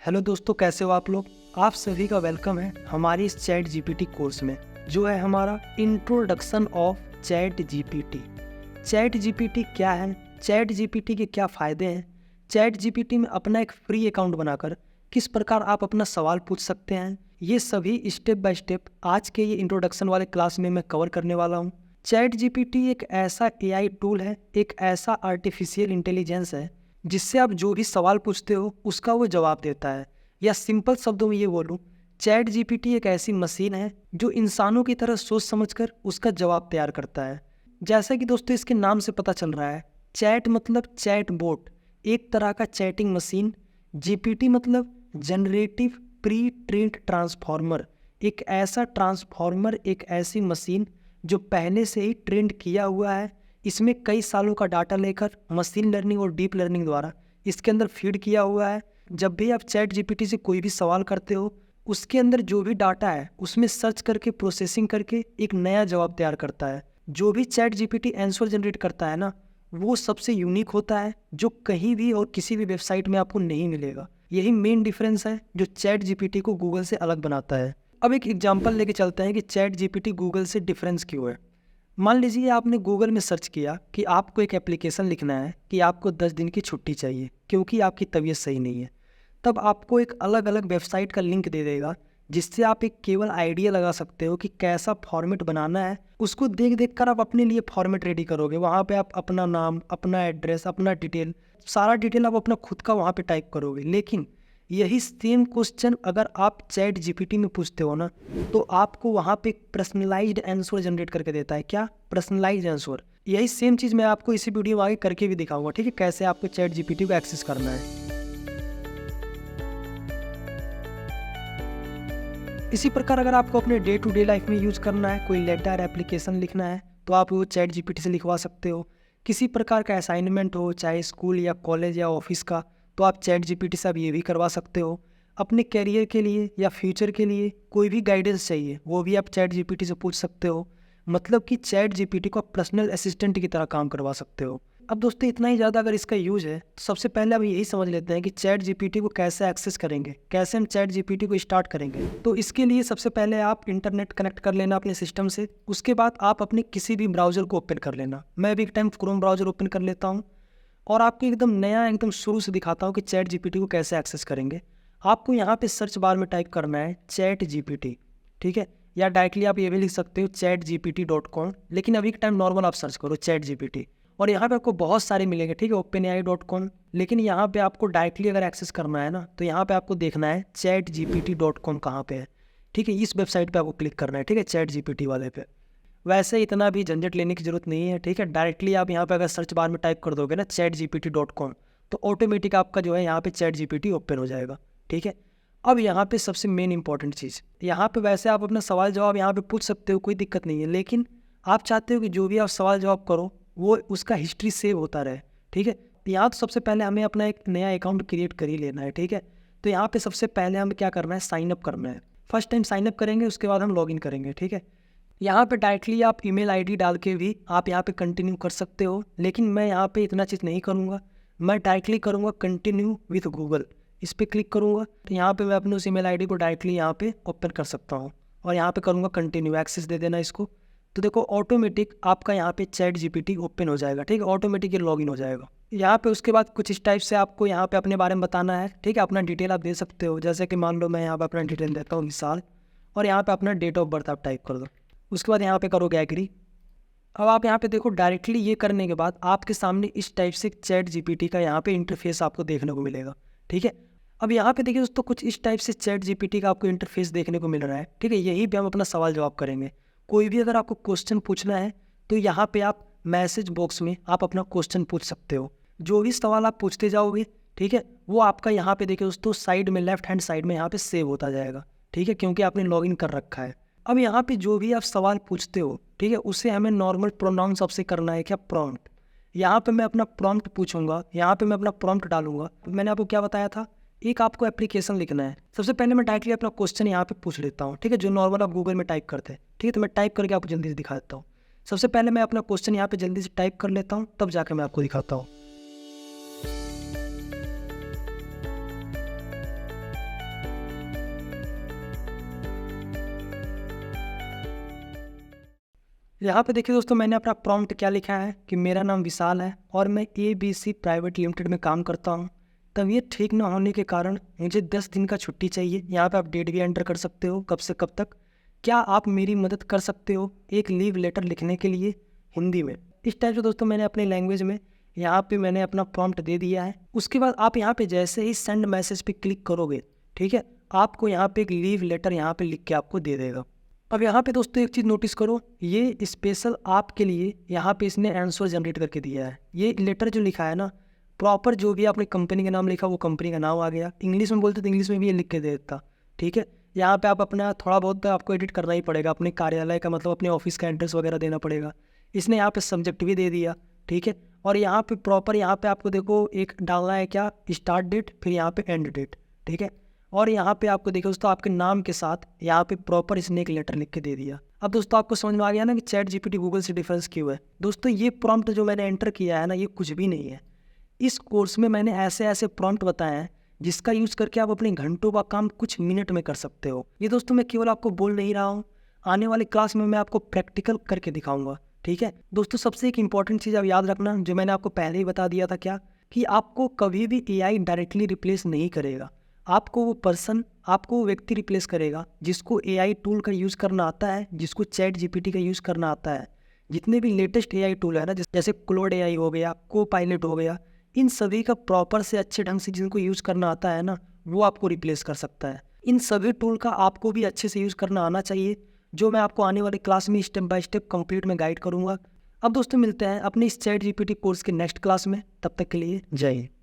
Hello दोस्तों, कैसे हो आप लोग। आप सभी का वेलकम है हमारी इस चैट जीपीटी कोर्स में, जो है हमारा introduction of chat GPT. Chat GPT क्या है, चैट जीपीटी के क्या फ़ायदे हैं, चैट जीपीटी में अपना एक फ्री अकाउंट बनाकर किस प्रकार आप अपना सवाल पूछ सकते हैं, ये सभी स्टेप बाय स्टेप आज के ये इंट्रोडक्शन वाले क्लास में मैं कवर करने वाला हूँ। चैट जीपीटी एक ऐसा एआई टूल है, एक ऐसा आर्टिफिशियल इंटेलिजेंस है जिससे आप जो भी सवाल पूछते हो उसका वो जवाब देता है। या सिंपल शब्दों में ये बोलूँ, चैट जीपीटी एक ऐसी मशीन है जो इंसानों की तरह सोच समझकर उसका जवाब तैयार करता है। जैसा कि दोस्तों इसके नाम से पता चल रहा है, चैट मतलब चैट बोट, एक तरह का चैटिंग मशीन। जीपीटी मतलब जनरेटिव प्री ट्रेंड ट्रांसफॉर्मर, एक ऐसा ट्रांसफॉर्मर, एक ऐसी मशीन जो पहले से ही ट्रेंड किया हुआ है। इसमें कई सालों का डाटा लेकर मशीन लर्निंग और डीप लर्निंग द्वारा इसके अंदर फीड किया हुआ है। जब भी आप चैट जीपीटी से कोई भी सवाल करते हो, उसके अंदर जो भी डाटा है उसमें सर्च करके प्रोसेसिंग करके एक नया जवाब तैयार करता है। जो भी चैट जीपीटी आंसर जनरेट करता है ना, वो सबसे यूनिक होता है, जो कहीं भी और किसी भी वेबसाइट में आपको नहीं मिलेगा। यही मेन डिफरेंस है जो चैट जीपीटी को गूगल से अलग बनाता है। अब एक एग्जांपल लेके चलते हैं कि चैट जीपीटी गूगल से डिफरेंस क्यों है। मान लीजिए आपने गूगल में सर्च किया कि आपको एक एप्लीकेशन लिखना है कि आपको 10 दिन की छुट्टी चाहिए क्योंकि आपकी तबीयत सही नहीं है। तब आपको एक अलग अलग वेबसाइट का लिंक दे देगा, जिससे आप एक केवल आइडिया लगा सकते हो कि कैसा फॉर्मेट बनाना है। उसको देख देख कर आप अपने लिए फॉर्मेट रेडी करोगे। वहाँ पे आप अपना नाम, अपना एड्रेस, अपना डिटेल, सारा डिटेल आप अपना खुद का वहाँ पे टाइप करोगे। लेकिन यही सेम क्वेश्चन अगर आप चैट जीपीटी में पूछते हो ना, तो आपको वहाँ पे पर्सनलाइज्ड आंसर जनरेट करके देता है। क्या? Personalised answer. यही सेम चीज़ मैं आपको इसी वीडियो में आगे करके भी दिखाऊंगा, ठीक है, कैसे आपको चैट जीपीटी को एक्सेस करना है। इसी प्रकार अगर आपको अपने डे टू डे लाइफ में यूज़ करना है, कोई लेटर एप्लीकेशन लिखना है, तो आप वो चैट जीपीटी से लिखवा सकते हो। किसी प्रकार का असाइनमेंट हो, चाहे स्कूल या कॉलेज या ऑफिस का, तो आप चैट जीपीटी से आप ये भी करवा सकते हो। अपने कैरियर के लिए या फ्यूचर के लिए कोई भी गाइडेंस चाहिए, वो भी आप चैट जीपीटी से पूछ सकते हो। मतलब कि चैट जीपीटी को आप पर्सनल असिस्टेंट की तरह काम करवा सकते हो। अब दोस्तों इतना ही ज़्यादा अगर इसका यूज़ है, तो सबसे पहले हम यही समझ लेते हैं कि चैट जीपीटी को कैसे एक्सेस करेंगे, कैसे हम चैट जीपीटी को स्टार्ट करेंगे। तो इसके लिए सबसे पहले आप इंटरनेट कनेक्ट कर लेना अपने सिस्टम से। उसके बाद आप अपने किसी भी ब्राउज़र को ओपन कर लेना। मैं भी एक टाइम क्रोम ब्राउज़र ओपन कर लेता हूँ और आपको एकदम नया, एकदम शुरू से दिखाता हूँ कि चैट जीपीटी को कैसे एक्सेस करेंगे। आपको यहाँ पे सर्च बार में टाइप करना है चैट जीपीटी, ठीक है, या डायरेक्टली आप ये भी लिख सकते हो chatgpt.com, लेकिन अभी के टाइम नॉर्मल आप सर्च करो चैट जीपीटी और यहाँ पे आपको बहुत सारे मिलेंगे, ठीक है, openai.com। लेकिन यहाँ पे आपको डायरेक्टली अगर एक्सेस करना है ना, तो यहाँ पे आपको देखना है chatgpt.com कहाँ पे है, ठीक है, इस वेबसाइट पे आपको क्लिक करना है, ठीक है, चैट जीपीटी वाले पे। वैसे इतना भी झंझट लेने की जरूरत नहीं है, ठीक है। डायरेक्टली आप यहाँ पे अगर सर्च बार में टाइप कर दोगे ना chatgpt.com, तो ऑटोमेटिक आपका जो है यहाँ पे चैट जीपीटी ओपन हो जाएगा, ठीक है। अब यहाँ पे सबसे मेन इंपॉर्टेंट चीज़, यहाँ पे वैसे आप अपना सवाल जवाब यहाँ पे पूछ सकते हो, कोई दिक्कत नहीं है, लेकिन आप चाहते हो कि जो भी आप सवाल जवाब करो वो उसका हिस्ट्री सेव होता रहे, ठीक है। तो यहाँ तो सबसे पहले हमें अपना एक नया अकाउंट क्रिएट कर ही लेना है, ठीक है। तो यहाँ पे सबसे पहले हमें क्या करना है, साइन अप करना है। फर्स्ट टाइम साइन अप करेंगे, उसके बाद हम लॉगिन करेंगे, ठीक है। यहाँ पे डायरेक्टली आप ईमेल आईडी डाल के भी आप यहाँ पे कंटिन्यू कर सकते हो, लेकिन मैं यहाँ पे इतना चीज़ नहीं करूँगा। मैं डायरेक्टली करूँगा कंटिन्यू विथ गूगल, इस पर क्लिक करूँगा तो यहाँ पे मैं अपने उस ईमेल आईडी को डायरेक्टली यहाँ पे ओपन कर सकता हूँ और यहाँ पे करूँगा कंटिन्यू, एक्सेस दे देना इसको। तो देखो ऑटोमेटिक आपका यहाँ पे चैट जीपीटी ओपन हो जाएगा, ठीक है, ऑटोमेटिक ये लॉगिन हो जाएगा। यहाँ पे उसके बाद कुछ इस टाइप से आपको यहाँ पे अपने बारे में बताना है, ठीक है, अपना डिटेल आप दे सकते हो। जैसे कि मान लो मैं यहाँ पे अपना डिटेल देता हूँ मिसाल, और यहाँ पे अपना डेट ऑफ बर्थ आप टाइप कर दो। उसके बाद यहाँ पे करोगे एग्री। अब आप यहाँ पे देखो डायरेक्टली ये करने के बाद आपके सामने इस टाइप से चैट जीपीटी का यहाँ पे इंटरफेस आपको देखने को मिलेगा, ठीक है। अब यहाँ पे देखिए दोस्तों, कुछ इस टाइप से चैट जीपीटी का आपको इंटरफेस देखने को मिल रहा है, ठीक है। यहीं पे हम अपना सवाल जवाब करेंगे। कोई भी अगर आपको क्वेश्चन पूछना है तो यहाँ पे आप मैसेज बॉक्स में आप अपना क्वेश्चन पूछ सकते हो। जो भी सवाल आप पूछते जाओगे, ठीक है, वो आपका यहाँ पे देखिए दोस्तों साइड में, लेफ्ट हैंड साइड में यहाँ पे सेव होता जाएगा, ठीक है, क्योंकि आपने लॉगिन कर रखा है। अब यहाँ पे जो भी आप सवाल पूछते हो, ठीक है, उसे हमें नॉर्मल प्रोनाउंस आपसे करना है, क्या, प्रॉम्प्ट। यहाँ पे मैं अपना प्रॉम्प्ट पूछूंगा, यहाँ पे मैं अपना प्रॉम्प्ट डालूंगा। मैंने आपको क्या बताया था, एक आपको एप्लीकेशन लिखना है। सबसे पहले मैं डायरेक्टली अपना क्वेश्चन यहाँ पे पूछ लेता हूँ, ठीक है, जो नॉर्मल आप गूगल में टाइप करते हैं, ठीक है। तो मैं टाइप करके आपको जल्दी से दिखा देता हूँ। सबसे पहले मैं अपना क्वेश्चन यहाँ पे जल्दी से टाइप कर लेता हूँ, तब जाकर मैं आपको दिखाता हूँ। यहाँ पे देखिए दोस्तों, मैंने अपना प्रॉम्प्ट क्या लिखा है कि मेरा नाम विशाल है और मैं ABC प्राइवेट लिमिटेड में काम करता हूँ। तबीयत ठीक ना होने के कारण मुझे 10 दिन का छुट्टी चाहिए। यहाँ पे आप डेट भी एंटर कर सकते हो, कब से कब तक। क्या आप मेरी मदद कर सकते हो एक लीव लेटर लिखने के लिए हिंदी में। इस टाइप से दोस्तों मैंने अपनी लैंग्वेज में यहाँ पे मैंने अपना प्रॉम्प्ट दे दिया है। उसके बाद आप यहाँ पे जैसे ही सेंड मैसेज पे क्लिक करोगे, ठीक है, आपको यहाँ पे एक लीव लेटर यहाँ पे लिख के आपको दे देगा। अब यहाँ पे दोस्तों एक चीज़ नोटिस करो, ये स्पेशल आपके लिए यहाँ पे इसने आंसर जनरेट करके दिया है। ये लेटर जो लिखा है ना, प्रॉपर जो भी आपने कंपनी का नाम लिखा वो कंपनी का नाम आ गया। इंग्लिश में बोलते तो इंग्लिश में भी ये लिख के दे देता, ठीक है। यहाँ पे आप अपना थोड़ा बहुत तो आपको एडिट करना ही पड़ेगा, अपने कार्यालय का मतलब अपने ऑफिस का एड्रेस वगैरह देना पड़ेगा। इसने यहाँ पे सब्जेक्ट भी दे दिया, ठीक है। और यहाँ पे प्रॉपर यहाँ पे आपको देखो एक डालना है क्या, स्टार्ट डेट, फिर यहाँ पे एंड डेट, ठीक है। और यहाँ पे आपको देखो दोस्तों आपके नाम के साथ यहाँ पे प्रॉपर इसने एक लेटर लिख के दे दिया। अब दोस्तों आपको समझ में आ गया ना कि चैट जीपीटी गूगल से डिफरेंस क्यों है। दोस्तों ये प्रॉम्प्ट जो मैंने एंटर किया है ना, ये कुछ भी नहीं है। इस कोर्स में मैंने ऐसे ऐसे प्रॉम्प्ट बताए हैं जिसका यूज़ करके आप अपने घंटों का काम कुछ मिनट में कर सकते हो। ये दोस्तों मैं केवल आपको बोल नहीं रहा हूँ, आने वाली क्लास में मैं आपको प्रैक्टिकल करके दिखाऊंगा, ठीक है। दोस्तों सबसे एक इंपॉर्टेंट चीज़ आप याद रखना, जो मैंने आपको पहले ही बता दिया था, क्या कि आपको कभी भी AI डायरेक्टली रिप्लेस नहीं करेगा। आपको वो व्यक्ति रिप्लेस करेगा जिसको AI टूल का यूज़ करना आता है, जिसको चैट जीपीटी का यूज़ करना आता है। जितने भी लेटेस्ट AI टूल है ना, जैसे क्लोड AI हो गया, को पायलट हो गया, इन सभी का प्रॉपर से अच्छे ढंग से जिनको यूज़ करना आता है ना, वो आपको रिप्लेस कर सकता है। इन सभी टूल का आपको भी अच्छे से यूज़ करना आना चाहिए, जो मैं आपको आने वाली क्लास में स्टेप बाय स्टेप कंप्लीट में गाइड करूँगा। अब दोस्तों मिलते हैं अपने इस चैट जीपीटी कोर्स के नेक्स्ट क्लास में, तब तक के लिए जय हिंद।